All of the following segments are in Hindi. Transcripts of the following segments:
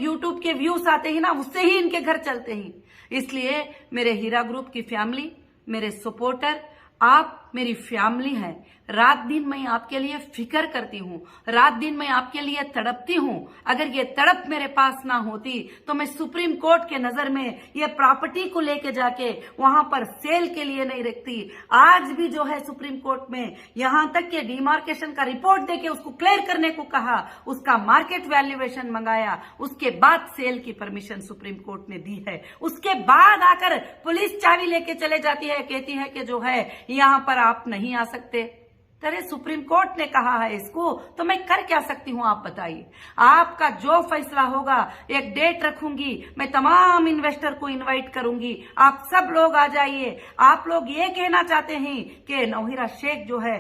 यूट्यूब के व्यूज आते ही ना, उससे ही इनके घर चलते ही। इसलिए मेरे हीरा ग्रुप की फैमिली, मेरे सपोर्टर, आप मेरी फैमिली है। रात दिन मैं आपके लिए फिक्र करती हूँ, रात दिन मैं आपके लिए तड़पती हूँ। अगर ये तड़प मेरे पास ना होती तो मैं सुप्रीम कोर्ट के नजर में ये प्रॉपर्टी को लेके जाके वहां पर सेल के लिए नहीं रखती। आज भी जो है सुप्रीम कोर्ट में यहां तक के डिमार्केशन का रिपोर्ट देके उसको क्लियर करने को कहा, उसका मार्केट वैल्यूएशन मंगाया, उसके बाद सेल की परमिशन सुप्रीम कोर्ट ने दी है। उसके बाद आकर पुलिस चाबी लेके चले जाती है, कहती है कि जो है यहां पर आप नहीं आ सकते। अरे सुप्रीम कोर्ट ने कहा है इसको, तो मैं कर क्या सकती हूं आप बताइए। आपका जो फैसला होगा, एक डेट रखूंगी, मैं तमाम इन्वेस्टर को इनवाइट करूंगी, आप सब लोग आ जाइए। आप लोग ये कहना चाहते हैं कि नौहीरा शेख जो है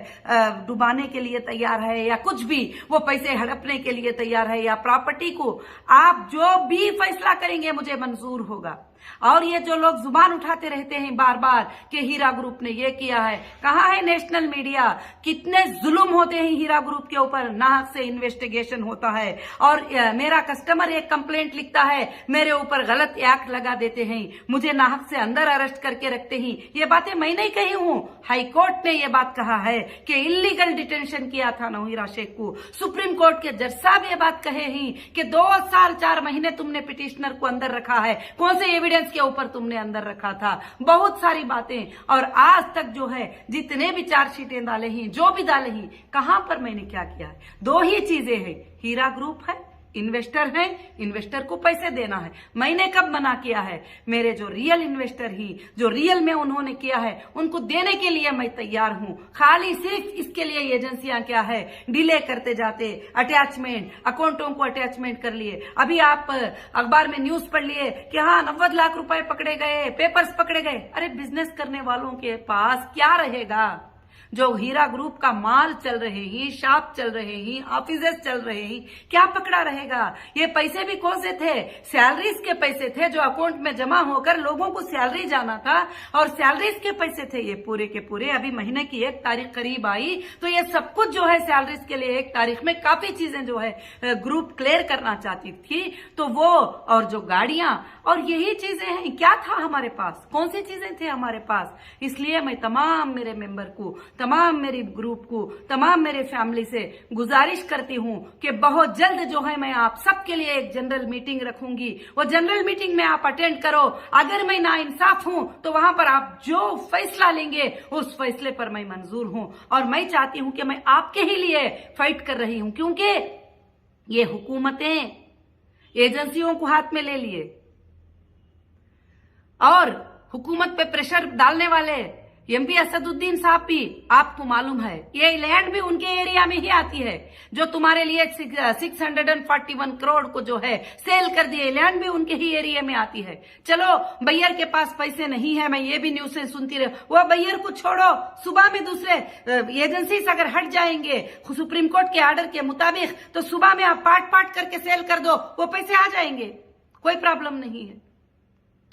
डुबाने के लिए तैयार है या कुछ भी, वो पैसे हड़पने के लिए तैयार है या प्रॉपर्टी को, आप जो भी फैसला करेंगे मुझे मंजूर होगा। और ये जो लोग जुबान उठाते रहते हैं बार बार कि हीरा ग्रुप ने ये किया है, कहाँ है नेशनल मीडिया? कितने जुल्म होते हैं हीरा ग्रुप के ऊपर, नाहक से इन्वेस्टिगेशन होता है। और मेरा कस्टमर एक कंप्लेंट लिखता है, मेरे ऊपर गलत एक्ट लगा देते हैं, मुझे नाहक से अंदर अरेस्ट करके रखते हैं। ये बातें मैं नहीं कही हूँ, हाईकोर्ट ने ये बात कहा है कि इलीगल डिटेंशन किया था नौहीरा शेख को। सुप्रीम कोर्ट के जज साहब ये बात कहे हैं कि 2 साल 4 महीने तुमने पिटिशनर को अंदर रखा है, कौन से एविडेंस के ऊपर तुमने अंदर रखा था, बहुत सारी बातें। और आज तक जो है जितने भी चार्जशीटें डाले हैं, जो भी डाले हैं, कहां पर मैंने क्या किया है? 2 ही चीजें हैं, हीरा ग्रुप है, इन्वेस्टर है, इन्वेस्टर को पैसे देना है। मैंने कब मना किया है? मेरे जो रियल इन्वेस्टर ही, जो रियल में उन्होंने किया है, उनको देने के लिए मैं तैयार हूं। खाली सिर्फ इसके लिए एजेंसियां क्या है, डिले करते जाते, अटैचमेंट, अकाउंटों को अटैचमेंट कर लिए। अभी आप अखबार में न्यूज पढ़ लिए कि हाँ 90 लाख रुपए पकड़े गए, पेपर्स पकड़े गए। अरे बिजनेस करने वालों के पास क्या रहेगा? जो हीरा ग्रुप का माल चल रहे हैं, शॉप चल रहे हैं, ऑफिसेस चल रहे हैं, क्या पकड़ा रहेगा? ये पैसे भी कौन से थे? सैलरीज के पैसे थे जो अकाउंट में जमा होकर लोगों को सैलरी जाना था, और सैलरीज के पैसे थे ये पूरे के पूरे। अभी महीने की 1 तारीख करीब आई तो ये सब कुछ जो है सैलरीज के लिए 1 तारीख में काफी चीजें जो है ग्रुप क्लियर करना चाहती थी, तो वो और जो गाड़ियां और यही चीजें हैं। क्या था हमारे पास? कौन सी चीजें थे हमारे पास? इसलिए मैं तमाम मेरे मेंबर को, तमाम मेरी ग्रुप को, तमाम मेरे फैमिली से गुजारिश करती हूं कि बहुत जल्द जो है मैं आप सबके लिए एक जनरल मीटिंग रखूंगी। वो जनरल मीटिंग में आप अटेंड करो। अगर मैं नाइंसाफ हूं तो वहां पर आप जो फैसला लेंगे उस फैसले पर मैं मंजूर हूं। और मैं चाहती हूं कि मैं आपके ही लिए फाइट कर रही हूं, क्योंकि ये हुकूमतें एजेंसियों को हाथ में ले लिए और हुकूमत पे प्रेशर डालने वाले एमपी असदुद्दीन साहब भी, आपको मालूम है ये लैंड भी उनके एरिया में ही आती है, जो तुम्हारे लिए 641 करोड़ को जो है सेल कर दिए, लैंड भी उनके ही एरिया में आती है। चलो बैयर के पास पैसे नहीं है, मैं ये भी न्यूज से सुनती रही, वो बैयर को छोड़ो, सुबह में दूसरे एजेंसी से अगर हट जाएंगे सुप्रीम कोर्ट के ऑर्डर के मुताबिक, तो सुबह में आप पार्ट पार्ट करके सेल कर दो, वो पैसे आ जाएंगे, कोई प्रॉब्लम नहीं है।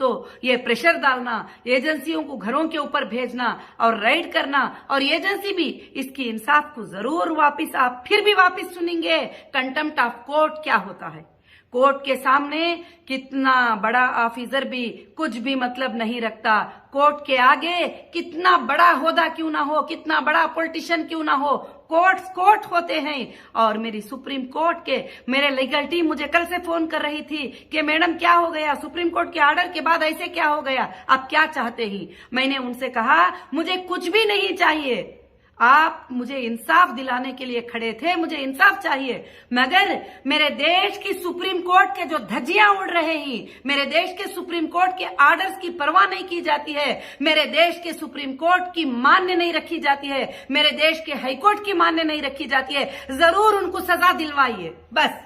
तो ये प्रेशर डालना, एजेंसियों को घरों के ऊपर भेजना और राइड करना, और एजेंसी भी इसकी इंसाफ को जरूर वापस, आप फिर भी वापस सुनेंगे कंटेम्प्ट ऑफ कोर्ट क्या होता है। कोर्ट के सामने कितना बड़ा ऑफिसर भी कुछ भी मतलब नहीं रखता। कोर्ट के आगे कितना बड़ा होदा क्यों ना हो, कितना बड़ा पॉलिटिशियन क्यों ना हो, कोर्ट होते हैं। और मेरी सुप्रीम कोर्ट के मेरे लीगल टीम मुझे कल से फोन कर रही थी कि मैडम क्या हो गया, सुप्रीम कोर्ट के ऑर्डर के बाद ऐसे क्या हो गया, आप क्या चाहते ही? मैंने उनसे कहा मुझे कुछ भी नहीं चाहिए, आप मुझे इंसाफ दिलाने के लिए खड़े थे, मुझे इंसाफ चाहिए। मगर मेरे देश की सुप्रीम कोर्ट के जो धज्जियां उड़ रहे हैं, मेरे देश के सुप्रीम कोर्ट के ऑर्डर्स की परवाह नहीं की जाती है, मेरे देश के सुप्रीम कोर्ट की मान्य नहीं रखी जाती है, मेरे देश के हाईकोर्ट की मान्य नहीं रखी जाती है, जरूर उनको सजा दिलवाइए बस।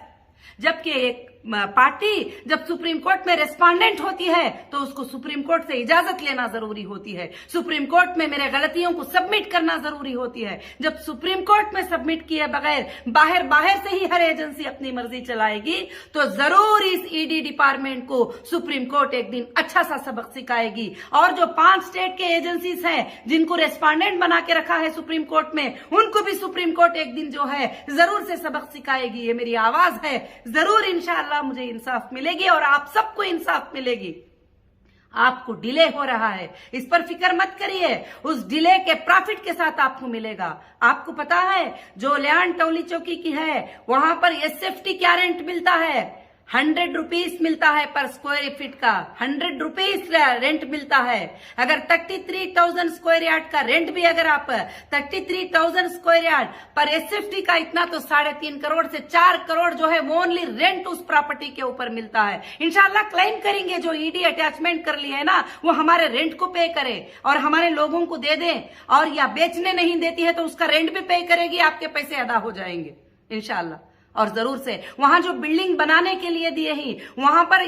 जबकि एक पार्टी जब सुप्रीम कोर्ट में रेस्पोंडेंट होती है तो उसको सुप्रीम कोर्ट से इजाजत लेना जरूरी होती है, सुप्रीम कोर्ट में मेरे गलतियों को सबमिट करना जरूरी होती है। जब सुप्रीम कोर्ट में सबमिट किए बगैर बाहर से ही हर एजेंसी अपनी मर्जी चलाएगी, तो जरूर इस ईडी डिपार्टमेंट को सुप्रीम कोर्ट एक दिन अच्छा सा सबक सिखाएगी। और जो 5 स्टेट के एजेंसीज हैं जिनको रेस्पोंडेंट बना के रखा है सुप्रीम कोर्ट में, उनको भी सुप्रीम कोर्ट एक दिन जो है जरूर से सबक सिखाएगी। ये मेरी आवाज है, जरूर इंशाअल्लाह इंशाल्लाह मुझे इंसाफ मिलेगी और आप सबको इंसाफ मिलेगी। आपको डिले हो रहा है, इस पर फिक्र मत करिए, उस डिले के प्रॉफिट के साथ आपको मिलेगा। आपको पता है जो लैंड टोली चौकी की है वहां पर एसएफटी क्या रेंट मिलता है? 100 रुपीज मिलता है पर स्क्वायर फीट का, 100 रुपीज रेंट मिलता है। अगर 33,000 स्क्वायर यार्ड का रेंट भी अगर आप 33,000 स्क्वायर यार्ड पर एसएफटी का इतना तो 3.5 करोड़ से 4 करोड़ जो है वो ओनली रेंट उस प्रॉपर्टी के ऊपर मिलता है। इंशाल्लाह क्लेम करेंगे, जो ईडी अटैचमेंट कर ली है ना वो हमारे रेंट को पे करे और हमारे लोगों को दे दें, और या बेचने नहीं देती है तो उसका रेंट भी पे करेगी, आपके पैसे अदा हो जाएंगे इंशाल्लाह। और जरूर से वहां जो बिल्डिंग बनाने के लिए दिए ही वहां पर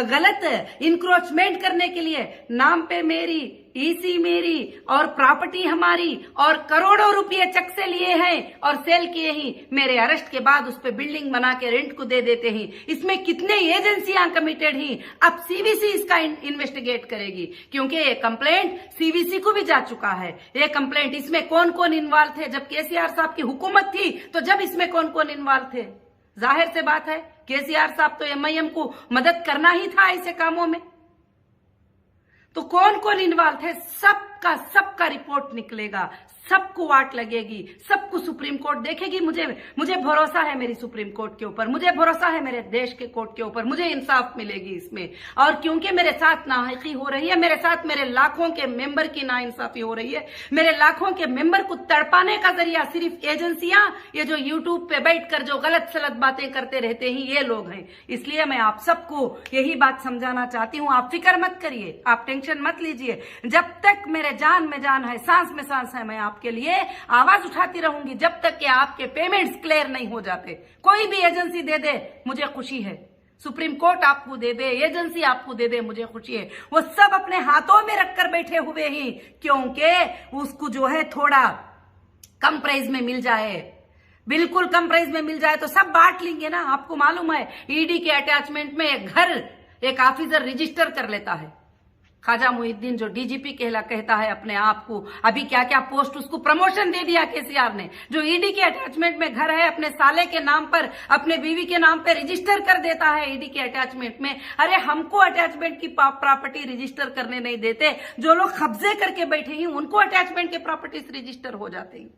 गलत इंक्रोचमेंट करने के लिए नाम पे मेरी ईसी मेरी और प्रॉपर्टी हमारी और करोड़ों रुपए चक से लिए हैं और सेल किए ही मेरे अरेस्ट के बाद उस पे बिल्डिंग बना के रेंट को दे देते ही। इसमें कितने एजेंसियां कमिटेड ही, अब सीवीसी इसका इन्वेस्टिगेट करेगी क्योंकि ये कंप्लेंट सीवीसी को भी जा चुका है। ये कंप्लेंट इसमें कौन कौन इन्वॉल्व थे? जब केसीआर साहब की हुकूमत थी तो जब इसमें कौन कौन इन्वॉल्व थे? जाहिर से बात है केसीआर साहब तो एमआईएम को मदद करना ही था ऐसे कामों में। तो कौन कौन इन्वॉल्व थे सबका रिपोर्ट निकलेगा, सबको वाट लगेगी, सबको सुप्रीम कोर्ट देखेगी। मुझे भरोसा है मेरी सुप्रीम कोर्ट के ऊपर, मुझे भरोसा है मेरे देश के कोर्ट के ऊपर, मुझे इंसाफ मिलेगी इसमें। और क्योंकि मेरे साथ नाहकी हो रही है, मेरे साथ मेरे लाखों के मेंबर की नाइंसाफी हो रही है, मेरे लाखों के मेंबर को तड़पाने का जरिया सिर्फ एजेंसियां, ये जो यूट्यूब पे बैठकर जो गलत सलत बातें करते रहते हैं ये लोग हैं। इसलिए मैं आप सबको यही बात समझाना चाहती हूं, आप फिक्र मत करिए, आप टेंशन मत लीजिए। जब तक मेरे जान में जान है, सांस में सांस है, मैं आपके लिए आवाज उठाती रहूंगी जब तक कि आपके पेमेंट्स क्लियर नहीं हो जाते। कोई भी एजेंसी दे दे मुझे खुशी है, सुप्रीम कोर्ट आपको दे दे, एजेंसी आपको दे दे, मुझे खुशी है। वो सब अपने हाथों में रखकर बैठे हुए ही क्योंकि उसको जो है थोड़ा कम प्राइस में मिल जाए, बिल्कुल कम प्राइस में मिल जाए तो सब बांट लेंगे ना। आपको मालूम है ईडी के अटैचमेंट में एक ऑफिसर रजिस्टर कर लेता है। ख्वाजा मुहिद्दीन जो डीजीपी कहता है अपने आप को, अभी क्या क्या पोस्ट उसको प्रमोशन दे दिया केसीआर ने। जो ईडी के अटैचमेंट में घर है अपने साले के नाम पर, अपने बीवी के नाम पे रजिस्टर कर देता है ईडी के अटैचमेंट में। अरे हमको अटैचमेंट की प्रॉपर्टी रजिस्टर करने नहीं देते, जो लोग कब्जे करके बैठे हैं उनको अटैचमेंट के प्रॉपर्टीज रजिस्टर हो जाते हैं।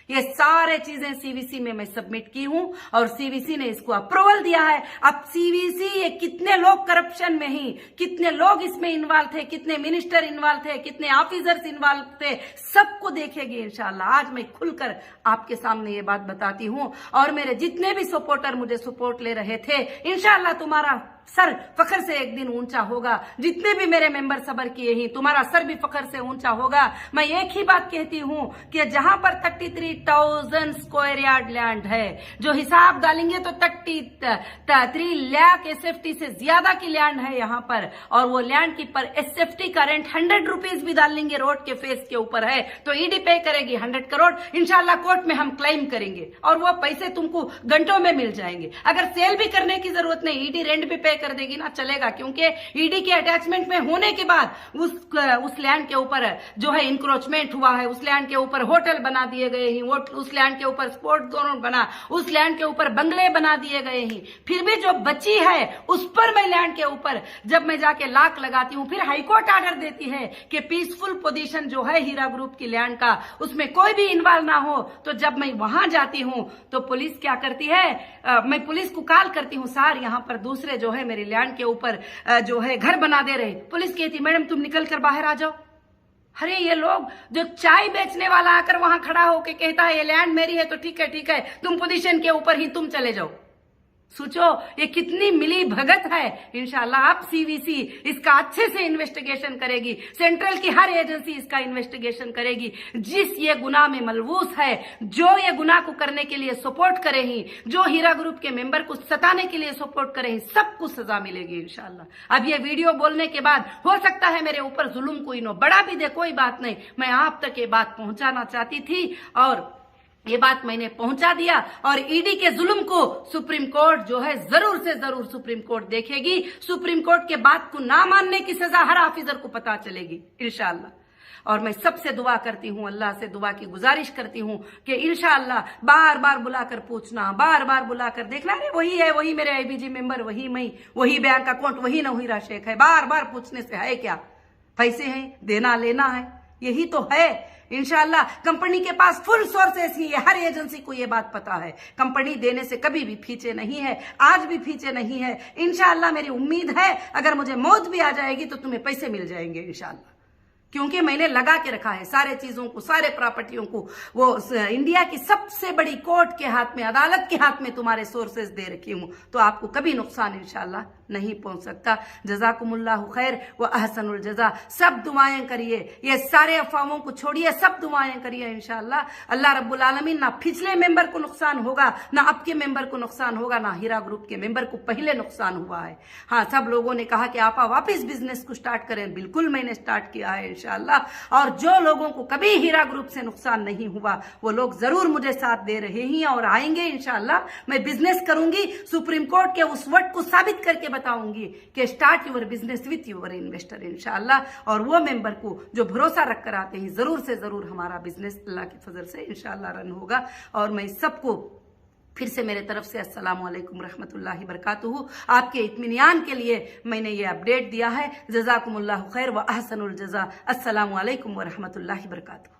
ये सारे चीजें सीवीसी में मैं सबमिट की हूं और सीवीसी ने इसको अप्रूवल दिया है। अब सीवीसी ये कितने लोग करप्शन में ही, कितने लोग इसमें इन्वॉल्व थे, कितने मिनिस्टर इन्वॉल्व थे, कितने ऑफिसर्स इन्वॉल्व थे, सबको देखेगी इंशाल्लाह। आज मैं खुलकर आपके सामने ये बात बताती हूं और मेरे जितने भी सपोर्टर मुझे सपोर्ट ले रहे थे, इंशाल्लाह तुम्हारा सर फखर से एक दिन ऊंचा होगा। जितने भी मेरे मेंबर सबर किए ही तुम्हारा सर भी फखर से ऊंचा होगा। मैं एक ही बात कहती हूं कि जहां पर 33,000 स्क्वायर यार्ड लैंड है, जो हिसाब डालेंगे तो 33 लाख एसएफटी से ज्यादा की लैंड है यहां पर, और वो लैंड की पर एसएफटी का रेंट 100 रुपीज भी डाल लेंगे रोड के फेस के ऊपर है तो ईडी पे करेगी 100 करोड़। इंशाल्लाह कोर्ट में हम क्लेम करेंगे और वो पैसे तुमको घंटों में मिल जाएंगे। अगर सेल भी करने की जरूरत नहीं, ईडी रेंट भी पे कर देगी ना, चलेगा, क्योंकि ईडी के अटैचमेंट में होने के बाद उस लैंड के ऊपर जो है इंक्रोचमेंट हुआ है, उस लैंड के ऊपर होटल बना दिए गए हैं, उस लैंड के ऊपर स्पोर्ट्स जोन बना, उस लैंड के ऊपर बंगले बना दिए गए हैं। फिर भी जो बची है उस पर मैं लैंड के ऊपर जब मैं जाके लाख लगाती हूं, फिर हाईकोर्ट ऑर्डर देती है कि पीसफुल पोजीशन जो है हीरा ग्रुप की लैंड का, उसमें कोई भी इन्वॉल्व ना हो। तो जब मैं वहां जाती हूं तो पुलिस क्या करती है, मैं पुलिस को कॉल करती हूं, सर यहां पर दूसरे जो है मेरी लैंड के ऊपर जो है घर बना दे रहे। पुलिस कहती मैडम तुम निकल कर बाहर आ जाओ। अरे ये लोग, जो चाय बेचने वाला आकर वहां खड़ा होकर कहता है ये लैंड मेरी है तो ठीक है तुम पोजीशन के ऊपर ही तुम चले जाओ। सोचो ये कितनी मिली भगत है। इंशाल्लाह अब सीवीसी इसका अच्छे से इन्वेस्टिगेशन करेगी, सेंट्रल की हर एजेंसी इसका इन्वेस्टिगेशन करेगी। जिस ये गुनाह में मलबूस है, जो ये गुनाह को करने के लिए सपोर्ट करे ही, जो हीरा ग्रुप के मेंबर को सताने के लिए सपोर्ट करे ही, सबको सजा मिलेगी इंशाल्लाह। अब ये वीडियो बोलने के बाद हो सकता है मेरे ऊपर जुल्म कोई नो बड़ा भी दे, कोई बात नहीं, मैं आप तक ये बात पहुंचाना चाहती थी और ये बात मैंने पहुंचा दिया। और ईडी के जुल्म को सुप्रीम कोर्ट जो है जरूर से जरूर सुप्रीम कोर्ट देखेगी। सुप्रीम कोर्ट के बात को ना मानने की सजा हर ऑफिसर को पता चलेगी इंशाल्लाह। और मैं सबसे दुआ करती हूँ, अल्लाह से दुआ की गुजारिश करती हूँ कि इंशाअल्लाह बार बार बुलाकर पूछना, बार बार बुलाकर देखना, अरे वही है, वही मेरे IBG मेंबर, वही मैं, वही बैंक अकाउंट, वही नौहीरा शेख है। बार बार पूछने से है क्या? पैसे हैं, देना लेना है, यही तो है। इंशाअल्लाह कंपनी के पास फुल सोर्सेस ही है, हर एजेंसी को ये बात पता है। कंपनी देने से कभी भी पीछे नहीं है, आज भी पीछे नहीं है। इंशाअल्लाह मेरी उम्मीद है अगर मुझे मौत भी आ जाएगी तो तुम्हें पैसे मिल जाएंगे इंशाअल्लाह, क्योंकि मैंने लगा के रखा है सारे चीजों को, सारे प्रॉपर्टियों को। वो इंडिया की सबसे बड़ी कोर्ट के हाथ में, अदालत के हाथ में तुम्हारे सोर्सेस दे रखी हूं, तो आपको कभी नुकसान इंशाअल्लाह नहीं पहुंच सकता। जज़ाकुमुल्लाहु खैर व अहसनुल जज़ा। सब दुआएं करिए, ये सारे अफवाहों को छोड़िए, सब दुआएं करिए इंशाअल्लाह। अल्लाह रब्बुल आलमीन ना पिछले मेंबर को नुकसान होगा, ना अब के मेंबर को नुकसान होगा, ना हीरा ग्रुप के मेंबर को पहले नुकसान हुआ है। हाँ, सब लोगों ने कहा कि आपा वापिस बिजनेस को स्टार्ट करें, बिल्कुल मैंने स्टार्ट किया है इंशाअल्लाह। और जो लोगों को कभी हीरा ग्रुप से नुकसान नहीं हुआ वो लोग जरूर मुझे साथ दे रहे हैं और आएंगे इंशाअल्लाह। मैं बिजनेस करूंगी, सुप्रीम कोर्ट के उस वर्ड को साबित करके बताऊंगी कि start your business with your investor इंशाअल्लाह। और वो मेंबर को जो भरोसा रख कर आते हैं, जरूर से जरूर हमारा बिजनेस अल्लाह के फजल से इंशाअल्लाह रन होगा। और मैं सबको फिर से मेरे तरफ से अस्सलाम वालेकुम रहमतुल्लाहि बरकातुहू। आपके इत्मीनान के लिए मैंने ये अपडेट दिया है। जज़ाकुमुल्लाहु खैर व अहसनुल जज़ा। अस्सलाम वालेकुम व रहमतुल्लाहि बरकातुहू।